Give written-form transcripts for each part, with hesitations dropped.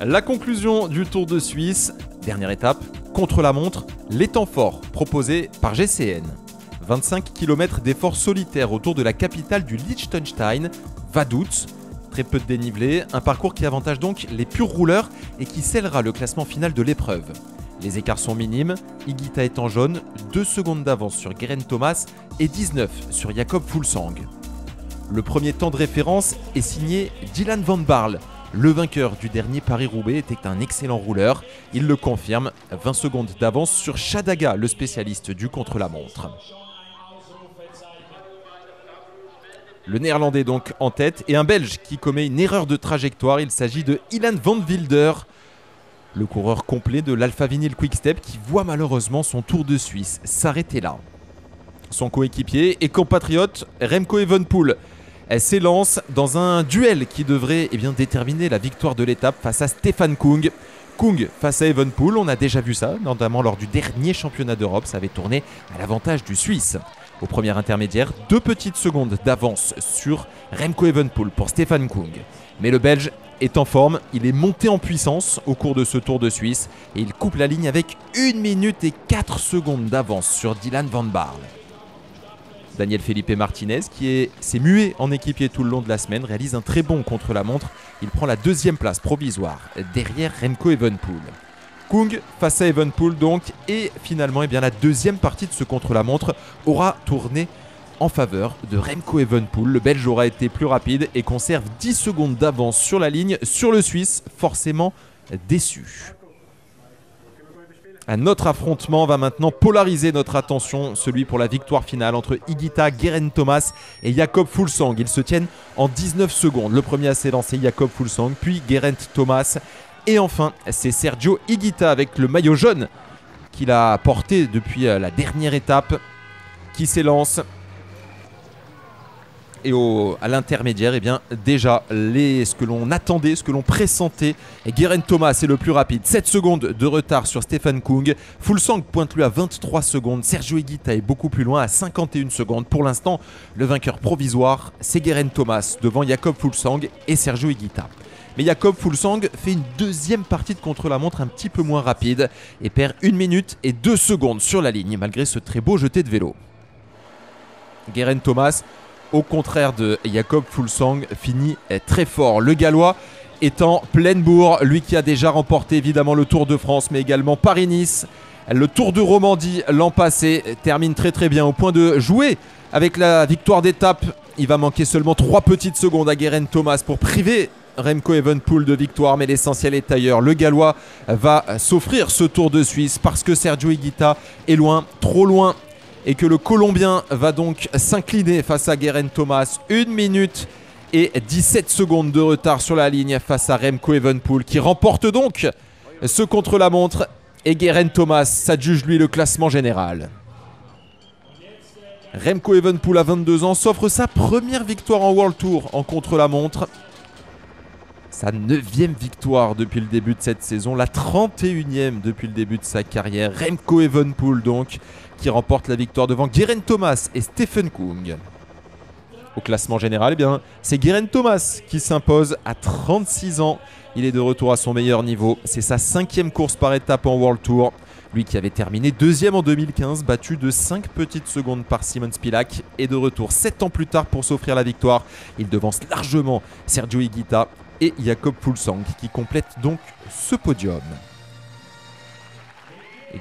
La conclusion du Tour de Suisse, dernière étape, contre-la-montre, les temps forts proposés par GCN. 25 km d'efforts solitaires autour de la capitale du Liechtenstein, Vaduz. Très peu de dénivelé, un parcours qui avantage donc les purs rouleurs et qui scellera le classement final de l'épreuve. Les écarts sont minimes, Higuita est en jaune, 2 secondes d'avance sur Geraint Thomas et 19 sur Jakob Fuglsang. Le premier temps de référence est signé Dylan van Baarle. Le vainqueur du dernier Paris-Roubaix était un excellent rouleur, il le confirme, 20 secondes d'avance sur Chadaga, le spécialiste du contre-la-montre. Le néerlandais donc en tête et un belge qui commet une erreur de trajectoire, il s'agit de Ilan van Wilder, le coureur complet de l'Alpha Vinyl Quick-Step qui voit malheureusement son Tour de Suisse s'arrêter là. Son coéquipier et compatriote Remco Evenepoel s'élance dans un duel qui devrait déterminer la victoire de l'étape face à Stefan Kung. Kung face à Evenepoel, on a déjà vu ça, notamment lors du dernier championnat d'Europe, ça avait tourné à l'avantage du Suisse. Au premier intermédiaire, 2 petites secondes d'avance sur Remco Evenepoel pour Stefan Kung. Mais le Belge est en forme, il est monté en puissance au cours de ce Tour de Suisse et il coupe la ligne avec 1 minute et 4 secondes d'avance sur Dylan van Baarle. Daniel Felipe Martinez, qui s'est mué en équipier tout le long de la semaine, réalise un très bon contre-la-montre. Il prend la 2e place provisoire derrière Remco Evenepoel. Kung face à Evenepoel donc, et finalement la 2e partie de ce contre-la-montre aura tourné en faveur de Remco Evenepoel. Le Belge aura été plus rapide et conserve 10 secondes d'avance sur la ligne sur le Suisse, forcément déçu. Un autre affrontement va maintenant polariser notre attention, celui pour la victoire finale entre Higuita, Geraint Thomas et Jakob Fuglsang. Ils se tiennent en 19 secondes. Le premier à s'élancer, Jakob Fuglsang, puis Geraint Thomas. Et enfin, c'est Sergio Higuita avec le maillot jaune qu'il a porté depuis la dernière étape qui s'élance. Et à l'intermédiaire, déjà ce que l'on attendait, ce que l'on pressentait. Et Geraint Thomas est le plus rapide, 7 secondes de retard sur Stefan Kung. Fuglsang pointe lui à 23 secondes. Sergio Higuita est beaucoup plus loin à 51 secondes. Pour l'instant, le vainqueur provisoire, c'est Geraint Thomas devant Jakob Fuglsang et Sergio Higuita. Mais Jakob Fuglsang fait une 2e partie de contre-la-montre un petit peu moins rapide et perd 1 minute et 2 secondes sur la ligne malgré ce très beau jeté de vélo. Geraint Thomas, au contraire de Jakob Fuglsang, finit très fort. Le Gallois est en pleine bourre, lui qui a déjà remporté évidemment le Tour de France, mais également Paris-Nice. Le Tour de Romandie l'an passé termine très bien au point de jouer avec la victoire d'étape. Il va manquer seulement 3 petites secondes à Geraint Thomas pour priver Remco Evenepoel de victoire, mais l'essentiel est ailleurs. Le Gallois va s'offrir ce Tour de Suisse parce que Sergio Higuita est loin, trop loin, et que le Colombien va donc s'incliner face à Geraint Thomas. 1 minute et 17 secondes de retard sur la ligne face à Remco Evenepoel qui remporte donc ce contre-la-montre. Et Geraint Thomas s'adjuge lui le classement général. Remco Evenepoel à 22 ans s'offre sa première victoire en World Tour en contre-la-montre. Sa 9e victoire depuis le début de cette saison, la 31e depuis le début de sa carrière. Remco Evenepoel donc, qui remporte la victoire devant Geraint Thomas et Stefan Kung. Au classement général, c'est Geraint Thomas qui s'impose à 36 ans. Il est de retour à son meilleur niveau. C'est sa 5e course par étape en World Tour. Lui qui avait terminé 2e en 2015, battu de 5 petites secondes par Simon Spilak, est de retour 7 ans plus tard pour s'offrir la victoire. Il devance largement Sergio Higuita et Jakob Fuglsang qui complète donc ce podium.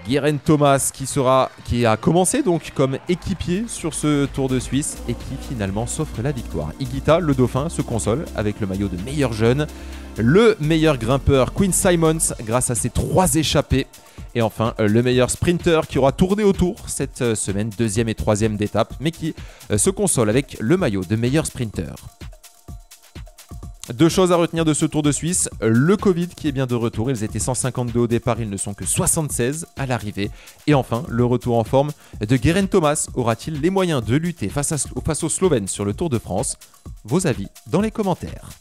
Geraint Thomas qui a commencé donc comme équipier sur ce Tour de Suisse et qui finalement s'offre la victoire. Higuita, le dauphin, se console avec le maillot de meilleur jeune. Le meilleur grimpeur, Quinn Simmons, grâce à ses 3 échappées. Et enfin, le meilleur sprinter qui aura tourné autour cette semaine, 2e et 3e d'étape, mais qui se console avec le maillot de meilleur sprinter. 2 choses à retenir de ce Tour de Suisse, le Covid qui est bien de retour, ils étaient 152 au départ, ils ne sont que 76 à l'arrivée. Et enfin, le retour en forme de Geraint Thomas, aura-t-il les moyens de lutter face aux Slovènes sur le Tour de France? Vos avis dans les commentaires.